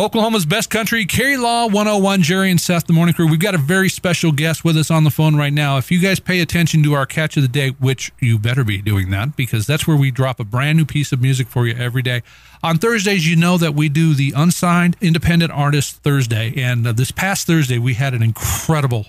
Oklahoma's best country, Carrie Law 101, Jerry and Seth, the morning crew. We've got a very special guest with us on the phone right now. If you guys pay attention to our catch of the day, which you better be doing that, because that's where we drop a brand new piece of music for you every day. On Thursdays, you know that we do the Unsigned Independent Artist Thursday. And this past Thursday, we had an incredible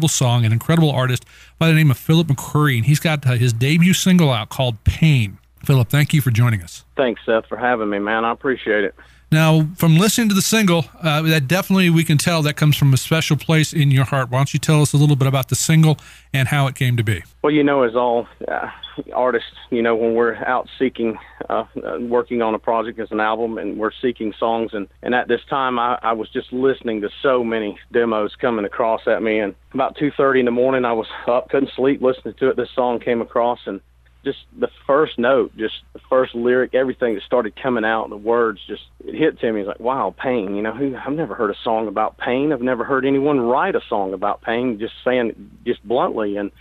song, an incredible artist by the name of Phillip McCurry. And he's got his debut single out called Pain. Phillip, thank you for joining us. Thanks, Seth, for having me, man. I appreciate it. Now, from listening to the single, that definitely we can tell that comes from a special place in your heart. Why don't you tell us a little bit about the single and how it came to be? Well, as all artists, when we're out seeking, working on a project as an album, and we're seeking songs, and at this time, I was just listening to so many demos coming across at me, and about 2:30 in the morning, I was up, couldn't sleep, listening to it. This song came across, and just the first note, just the first lyric, everything that started coming out, the words, just it hit to me. It's like, wow, pain. I've never heard a song about pain. I've never heard anyone write a song about pain, just saying just bluntly. And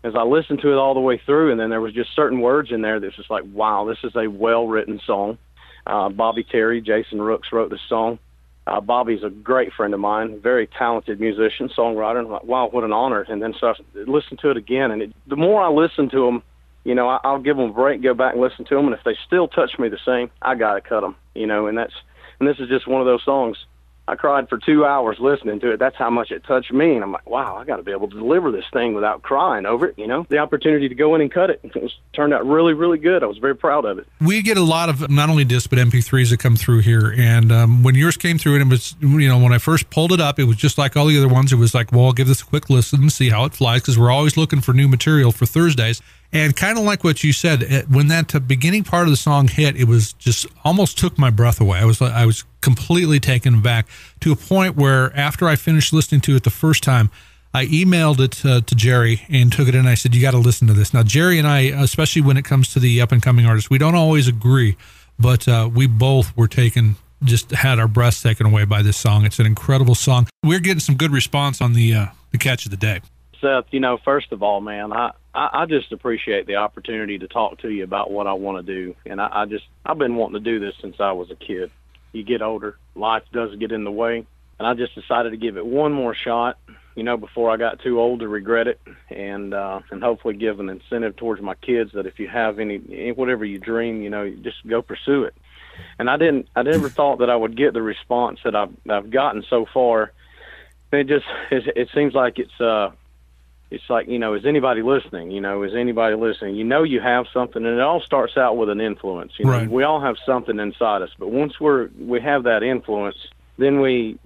as I listened to it all the way through, and then there was just certain words in there that's just like, wow, this is a well-written song. Bobby Terry, Jason Rooks wrote this song. Bobby's a great friend of mine, very talented musician, songwriter. And I'm like, wow, what an honor. And then so I listened to it again, and the more I listened to him, I'll give them a break, go back and listen to them, and if they still touch me the same, I got to cut them, and this is just one of those songs. I cried for 2 hours listening to it. That's how much it touched me, and I'm like, wow, I got to be able to deliver this thing without crying over it, The opportunity to go in and cut it, turned out really, really good. I was very proud of it. We get a lot of not only discs, but MP3s that come through here, and when yours came through, and it was, when I first pulled it up, it was just like all the other ones. It was like, well, I'll give this a quick listen and see how it flies, because we're always looking for new material for Thursdays. And kind of like what you said, when that beginning part of the song hit, it was just almost took my breath away. I was completely taken aback to a point where after I finished listening to it the first time, I emailed it to Jerry and took it in. And I said, you got to listen to this. Now, Jerry and I, especially when it comes to the up-and-coming artists, we don't always agree, but we both were just had our breaths taken away by this song. It's an incredible song. We're getting some good response on the catch of the day. Seth, first of all, man, I just appreciate the opportunity to talk to you about what I want to do. And I've been wanting to do this since I was a kid. You get older, life does get in the way. And I just decided to give it one more shot, before I got too old to regret it. And hopefully give an incentive towards my kids that if you have any whatever you dream, just go pursue it. And I never thought that I would get the response that I've gotten so far. It seems like it's like, is anybody listening? Is anybody listening? You have something, and it all starts out with an influence. Right. We all have something inside us, but once we have that influence, then we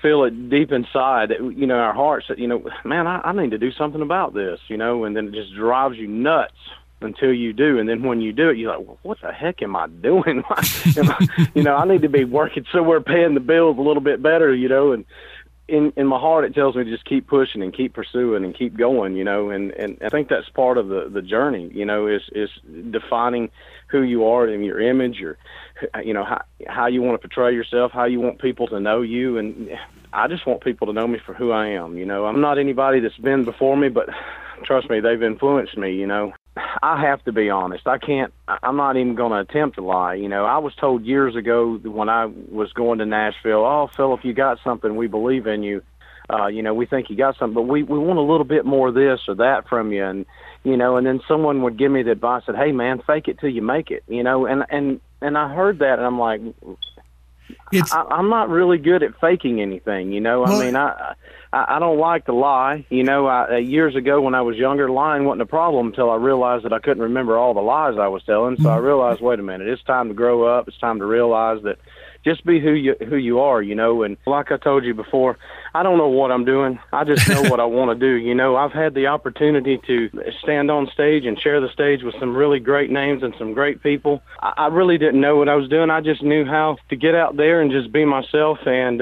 feel it deep inside, our hearts that, man, I need to do something about this, and then it just drives you nuts until you do. And then when you do it, you're like, well, what the heck am I doing? I need to be working somewhere, paying the bills a little bit better, and in my heart, it tells me to just keep pushing and keep pursuing and keep going, and I think that's part of the journey, is defining who you are and your image, or, how you want to portray yourself, how you want people to know you. And I just want people to know me for who I am. I'm not anybody that's been before me, but trust me, they've influenced me, I have to be honest. I'm not even going to attempt to lie. I was told years ago when I was going to Nashville, oh, Phillip, you got something. We believe in you. We think you got something, but we want a little bit more of this or that from you. And, and then someone would give me the advice that, hey, man, fake it till you make it, and I heard that, and I'm like, I'm not really good at faking anything, I don't like to lie. Years ago when I was younger, lying wasn't a problem until I realized that I couldn't remember all the lies I was telling. So I realized, wait a minute, it's time to grow up. It's time to realize that just be who you are, and like I told you before, I don't know what I'm doing. I just know what I want to do. I've had the opportunity to stand on stage and share the stage with some really great names and some great people. I really didn't know what I was doing. I just knew how to get out there and just be myself and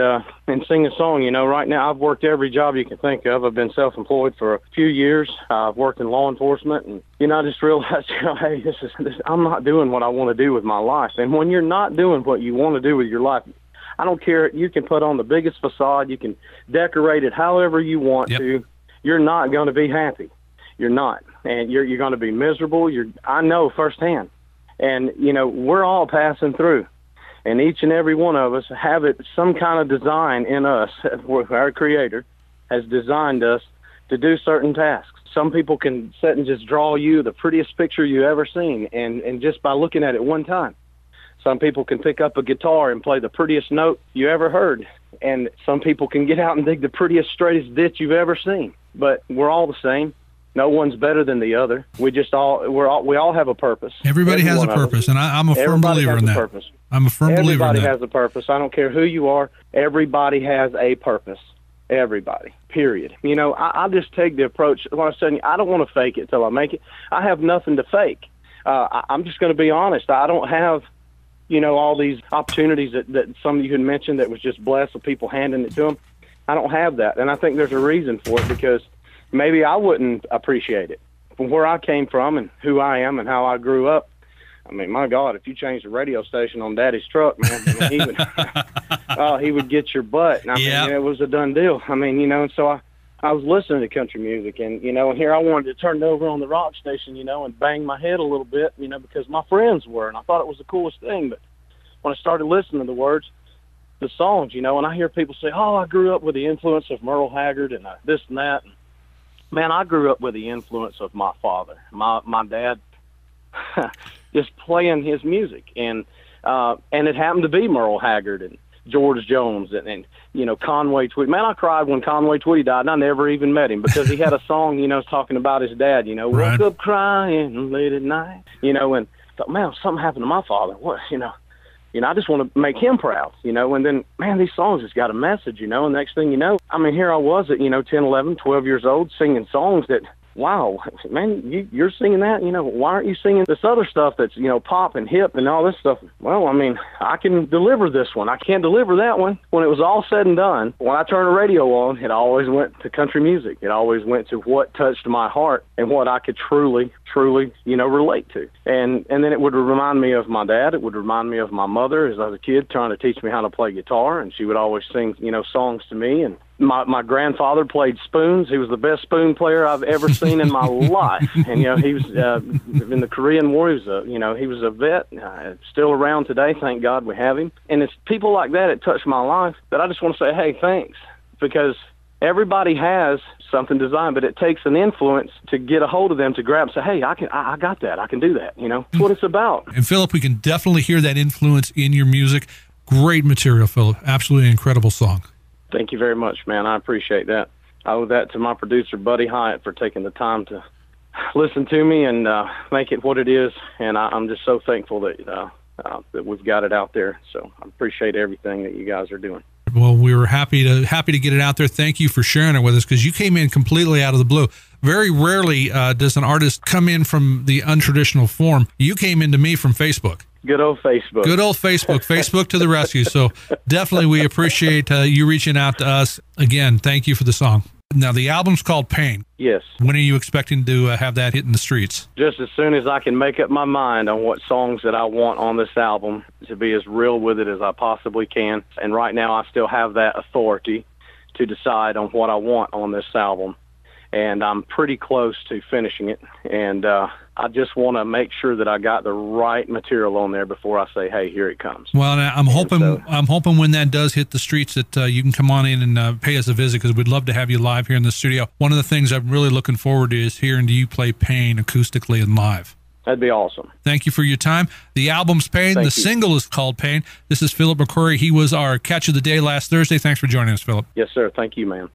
sing a song. Right now I've worked every job you can think of. I've been self-employed for a few years. I've worked in law enforcement, and I just realized, hey, I'm not doing what I want to do with my life. And when you're not doing what you want to do with your life, I don't care. You can put on the biggest facade. You can decorate it however you want to. You're not going to be happy. You're not. And you're going to be miserable. I know firsthand. And, we're all passing through. And each and every one of us have it, some kind of design in us, where our Creator has designed us to do certain tasks. Some people can sit and just draw you the prettiest picture you ever seen, and just by looking at it one time. Some people can pick up a guitar and play the prettiest note you ever heard. And some people can get out and dig the prettiest, straightest ditch you've ever seen. But we're all the same. No one's better than the other. We all have a purpose. Everybody has a purpose, and I'm a firm believer in that. Purpose. I'm a firm believer in that. Everybody has a purpose. I don't care who you are. Everybody has a purpose. Everybody, period. You know, I just take the approach, when I say, I don't want to fake it till I make it. I have nothing to fake. I'm just going to be honest. I don't have, you know, all these opportunities that some of you had mentioned that was just blessed with people handing it to them. I don't have that, and I think there's a reason for it, because maybe I wouldn't appreciate it. From where I came from and who I am and how I grew up, I mean, my God, if you changed the radio station on Daddy's truck, man, I mean, he would get your butt. And I mean, it was a done deal. I mean, you know, and so I was listening to country music, and, you know, and here I wanted to turn it over on the rock station, you know, and bang my head a little bit, you know, because my friends were, and I thought it was the coolest thing. But when I started listening to the words, the songs, you know, and I hear people say, oh, I grew up with the influence of Merle Haggard and this and that. And, man, I grew up with the influence of my father, my dad, just playing his music. And it happened to be Merle Haggard and George Jones and you know, Conway Twitty. Man, I cried when Conway Twitty died, and I never even met him, because he had a song, you know, talking about his dad, you know, right. Woke up crying late at night, you know, and thought, man, something happened to my father. What, you know, I just want to make him proud, you know. And then, man, these songs just got a message, you know, and next thing you know, I mean, here I was at, you know, 10, 11, 12 years old singing songs that, wow, man, you're singing that, you know, why aren't you singing this other stuff that's, you know, pop and hip and all this stuff? Well, I mean, I can deliver this one. I can't deliver that one. When it was all said and done, when I turned the radio on, it always went to country music. It always went to what touched my heart and what I could truly, you know, relate to. And then it would remind me of my dad. It would remind me of my mother as I was a kid trying to teach me how to play guitar, and she would always sing, you know, songs to me. And my grandfather played spoons. He was the best spoon player I've ever seen in my life. And, you know, he was in the Korean War. He was a vet, still around today. Thank God we have him. And it's people like that that touch my life that I just want to say, hey, thanks, because everybody has something designed, but it takes an influence to get a hold of them to grab and say, hey, I got that. I can do that. You know, that's what it's about. And Phillip, we can definitely hear that influence in your music. Great material, Phillip. Absolutely incredible song. Thank you very much, man. I appreciate that. I owe that to my producer, Buddy Hyatt, for taking the time to listen to me and make it what it is. And I'm just so thankful that we've got it out there. So I appreciate everything that you guys are doing. Well, we were happy to get it out there. Thank you for sharing it with us, because you came in completely out of the blue. Very rarely does an artist come in from the untraditional form. You came into me from Facebook. Good old Facebook. Good old Facebook. Facebook to the rescue. So definitely we appreciate you reaching out to us. Again, thank you for the song. Now, the album's called Pain. Yes. When are you expecting to have that hit in the streets? Just as soon as I can make up my mind on what songs that I want on this album, to be as real with it as I possibly can. And right now I still have that authority to decide on what I want on this album. And I'm pretty close to finishing it. And I just want to make sure that I got the right material on there before I say, hey, here it comes. Well, I'm hoping when that does hit the streets that you can come on in and pay us a visit, because we'd love to have you live here in the studio. One of the things I'm really looking forward to is hearing you play Pain acoustically and live. That'd be awesome. Thank you for your time. The album's Pain. The single is called Pain. This is Phillip McCurry. He was our Catch of the Day last Thursday. Thanks for joining us, Phillip. Yes, sir. Thank you, man.